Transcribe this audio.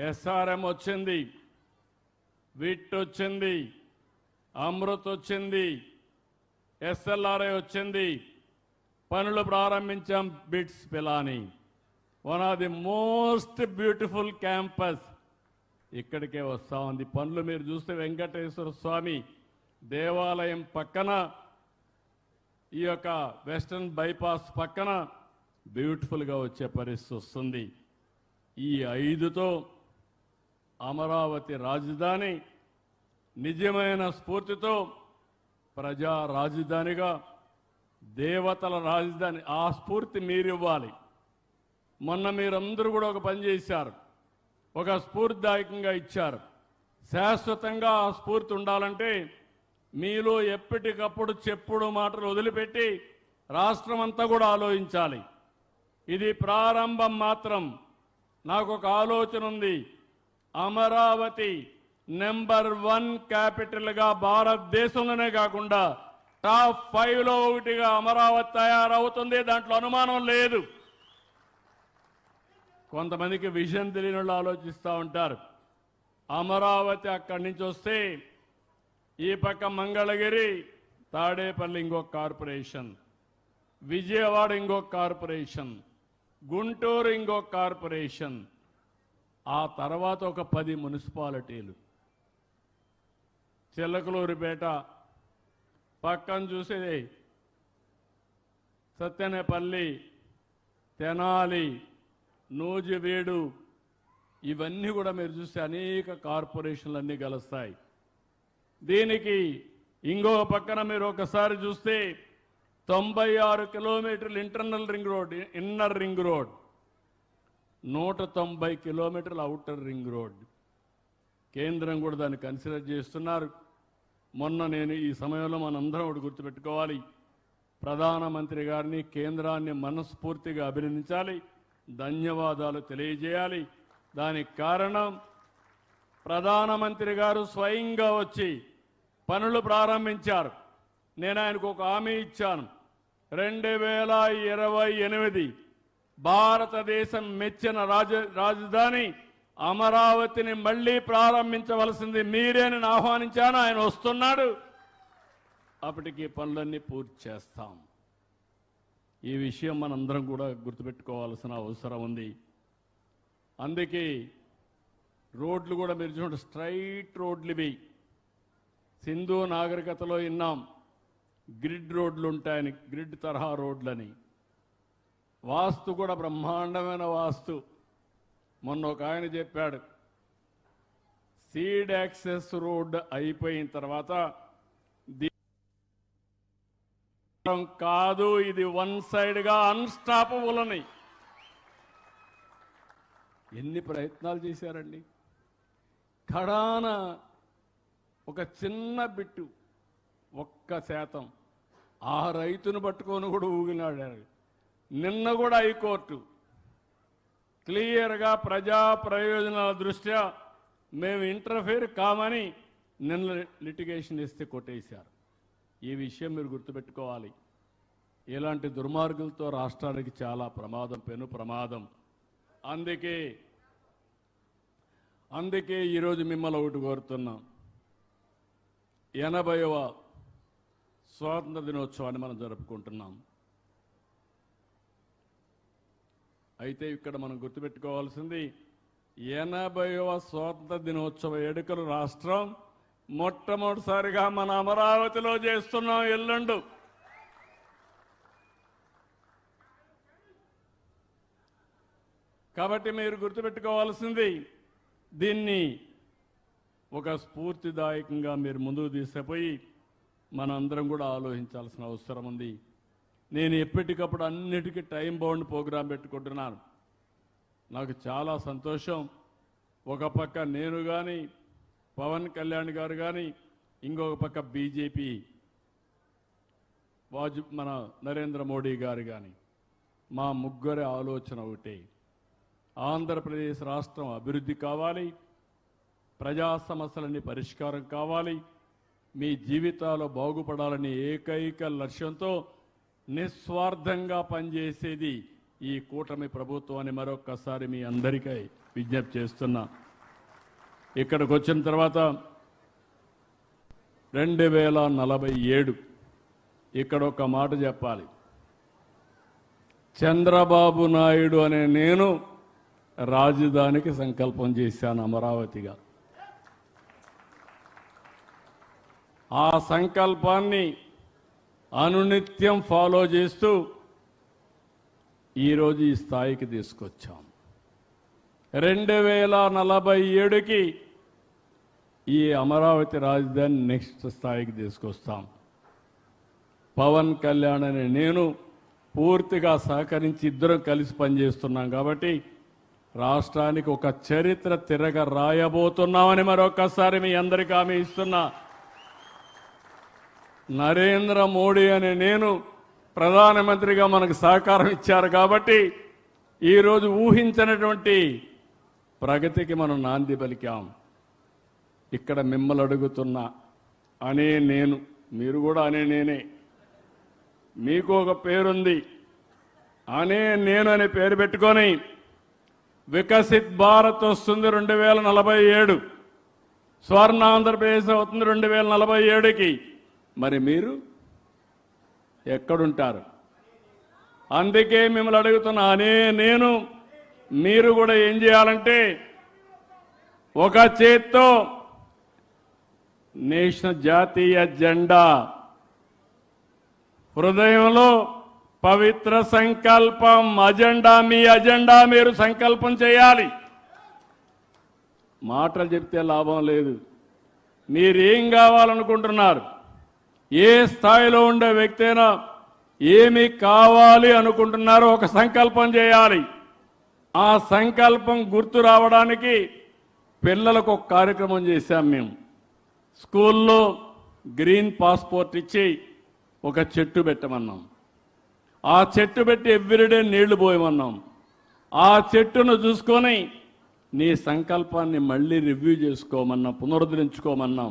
SRM వచ్చింది, విట్ వచ్చింది, అమృత్ వచ్చింది, ఎస్ఎల్ఆర్ఐ వచ్చింది, పనులు ప్రారంభించాం. Bits Pilani one of the most beautiful campus ఇక్కడికే వస్తా ఉంది. పనులు మీరు చూస్తే వెంకటేశ్వర స్వామి దేవాలయం పక్కన, ఈ యొక్క వెస్టర్న్ బైపాస్ పక్కన బ్యూటిఫుల్గా వచ్చే పరిస్థితి వస్తుంది. ఈ 5తో అమరావతి రాజధాని నిజమైన స్ఫూర్తితో ప్రజా రాజధానిగా, దేవతల రాజధాని, ఆ స్ఫూర్తి మీరివ్వాలి. మొన్న మీరందరూ కూడా ఒక పని చేశారు, ఒక స్ఫూర్తిదాయకంగా ఇచ్చారు. శాశ్వతంగా ఆ స్ఫూర్తి ఉండాలంటే మీలో ఎప్పటికప్పుడు చెప్పుడు మాటలు వదిలిపెట్టి రాష్ట్రం అంతా కూడా ఆలోచించాలి. ఇది ప్రారంభం మాత్రం. నాకు ఒక ఆలోచన ఉంది. అమరావతి నెంబర్ 1 క్యాపిటల్గా భారతదేశంలోనే కాకుండా టాప్ 5లో ఒకటిగా అమరావతి తయారవుతుంది. దాంట్లో అనుమానం లేదు. కొంతమందికి విజన్ తెలియని వాళ్ళు ఆలోచిస్తూ ఉంటారు. అమరావతి అక్కడి నుంచి వస్తే ఈ పక్క మంగళగిరి, తాడేపల్లి ఇంకొక కార్పొరేషన్, విజయవాడ ఇంకొక కార్పొరేషన్, గుంటూరు ఇంకొక కార్పొరేషన్, ఆ తర్వాత ఒక 10 మున్సిపాలిటీలు. చిలకలూరిపేట పక్కన చూసేది సత్తెనపల్లి, తెనాలి, నూజివీడు, ఇవన్నీ కూడా మీరు చూస్తే అనేక కార్పొరేషన్లు అన్నీ కలుస్తాయి. దీనికి ఇంకో పక్కన మీరు ఒకసారి చూస్తే 96 కిలోమీటర్లు internal ring road, inner ring road, 190 కిలోమీటర్ల అవుటర్ రింగ్ రోడ్. కేంద్రం కూడా దాన్ని కన్సిడర్ చేస్తున్నారు. మొన్న నేను ఈ సమయంలో మనందరం ఒకటి గుర్తుపెట్టుకోవాలి, ప్రధానమంత్రి గారిని, కేంద్రాన్ని మనస్ఫూర్తిగా అభినందించాలి, ధన్యవాదాలు తెలియజేయాలి. దానికి కారణం ప్రధానమంత్రి గారు స్వయంగా వచ్చి పనులు ప్రారంభించారు. నేను ఆయనకు ఒక హామీ ఇచ్చాను. 2028 భారతదేశం మెచ్చిన రాజధాని అమరావతిని మళ్లీ ప్రారంభించవలసింది మీరేనని ఆహ్వానించాను. ఆయన వస్తున్నాడు. అప్పటికి పనులన్నీ పూర్తి చేస్తాం. ఈ విషయం మనందరం కూడా గుర్తుపెట్టుకోవాల్సిన అవసరం ఉంది. అందుకే రోడ్లు కూడా మీరు చూడండి, స్ట్రైట్ రోడ్లు ఇవి. సింధు నాగరికతలో విన్నాం గ్రిడ్ రోడ్లు ఉంటాయని, గ్రిడ్ తరహా రోడ్లని. వాస్తు కూడా బ్రహ్మాండమైన వాస్తు. మొన్న ఒక ఆయన చెప్పాడు, సీడ్ యాక్సెస్ రోడ్ అయిపోయిన తర్వాత కాదు, ఇది 1 సైడ్గా అన్స్టాపబుల్ అని. ఎన్ని ప్రయత్నాలు చేశారండి. కడాన ఒక చిన్న బిట్టు, 1% ఆ రైతును పట్టుకొని కూడా ఊగినాడారు. నిన్న కూడా హైకోర్టు క్లియర్గా ప్రజా ప్రయోజనాల దృష్ట్యా మేము ఇంటర్ఫేర్ కామని నిన్న లిటిగేషన్ ఇస్తే కొట్టేశారు. ఈ విషయం మీరు గుర్తుపెట్టుకోవాలి. ఇలాంటి దుర్మార్గులతో రాష్ట్రానికి చాలా ప్రమాదం, పెను ప్రమాదం. అందుకే ఈరోజు మిమ్మల్ని ఒకటి కోరుతున్నాం. 80వ స్వాతంత్ర దినోత్సవాన్ని మనం జరుపుకుంటున్నాం. అయితే ఇక్కడ మనం గుర్తుపెట్టుకోవాల్సింది, 80వ స్వాతంత్ర దినోత్సవ వేడుకలు రాష్ట్రం మొట్టమొదటిసారిగా మన అమరావతిలో చేస్తున్నాం ఎల్లుండు. కాబట్టి మీరు గుర్తుపెట్టుకోవాల్సింది, దీన్ని ఒక స్ఫూర్తిదాయకంగా మీరు ముందుకు తీసుకుపోయి మనందరం కూడా ఆలోచించాల్సిన అవసరం ఉంది. నేను ఎప్పటికప్పుడు అన్నిటికీ టైం బౌండ్ ప్రోగ్రాం పెట్టుకుంటున్నాను. నాకు చాలా సంతోషం. ఒక పక్క నేను కానీ, పవన్ కళ్యాణ్ గారు కానీ, ఇంకొక పక్క బీజేపీ మన నరేంద్ర మోడీ గారు కానీ, మా ముగ్గురి ఆలోచన ఒకటే. ఆంధ్రప్రదేశ్ రాష్ట్రం అభివృద్ధి కావాలి, ప్రజా సమస్యలన్నీ పరిష్కారం కావాలి, మీ జీవితాలు బాగుపడాలని ఏకైక లక్ష్యంతో నిస్వార్థంగా పనిచేసేది ఈ కూటమి ప్రభుత్వాన్ని మరొక్కసారి మీ అందరికీ విజ్ఞప్తి చేస్తున్నా. ఇక్కడికి వచ్చిన తర్వాత 2047 ఇక్కడ ఒక మాట చెప్పాలి. చంద్రబాబు నాయుడు అనే నేను రాజధానికి సంకల్పం చేశాను అమరావతిగా. ఆ సంకల్పాన్ని అనునిత్యం ఫాలో చేస్తూ ఈరోజు ఈ స్థాయికి తీసుకొచ్చాం. 2047కి ఈ అమరావతి రాజధాని నెక్స్ట్ స్థాయికి తీసుకొస్తాం. పవన్ కళ్యాణ్ అనే నేను పూర్తిగా సహకరించి ఇద్దరం కలిసి పనిచేస్తున్నాం కాబట్టి రాష్ట్రానికి ఒక చరిత్ర తిరగ రాయబోతున్నామని మరొకసారి మీ అందరికీ హామీ ఇస్తున్నా. నరేంద్ర మోడీ అనే నేను ప్రధానమంత్రిగా మనకు సహకారం ఇచ్చారు కాబట్టి ఈరోజు ఊహించినటువంటి ప్రగతికి మనం నాంది పలికాం. ఇక్కడ మిమ్మల్ని అడుగుతున్నా అనే నేను, మీరు కూడా అనే నేనే, మీకు ఒక పేరుంది అనే నేను అనే పేరు పెట్టుకొని వికసిత్ భారత్ వస్తుంది 2047, స్వర్ణ ఆంధ్రప్రదేశ్ అవుతుంది 2047కి. మరి మీరు ఎక్కడుంటారు? అందుకే మిమ్మల్ని అడుగుతున్నా అనే నేను, మీరు కూడా ఏం చేయాలంటే ఒక చేత్తో నేషనల్ జాతీయ జెండా, హృదయంలో పవిత్ర సంకల్పం, అజెండా, మీ అజెండా మీరు సంకల్పం చేయాలి. మాటలు చెప్తే లాభం లేదు. మీరేం కావాలనుకుంటున్నారు? ఏ స్థాయిలో ఉండే వ్యక్తి అయినా ఏమి కావాలి అనుకుంటున్నారో ఒక సంకల్పం చేయాలి. ఆ సంకల్పం గుర్తు రావడానికి పిల్లలకు ఒక కార్యక్రమం చేశాం మేము. స్కూల్లో గ్రీన్ పాస్పోర్ట్ ఇచ్చి ఒక చెట్టు పెట్టమన్నాం. ఆ చెట్టు పెట్టి ఎవ్రీడే నీళ్లు పోయమన్నాం. ఆ చెట్టును చూసుకొని నీ సంకల్పాన్ని మళ్ళీ రివ్యూ చేసుకోమన్నాం, పునరుద్ధరించుకోమన్నాం.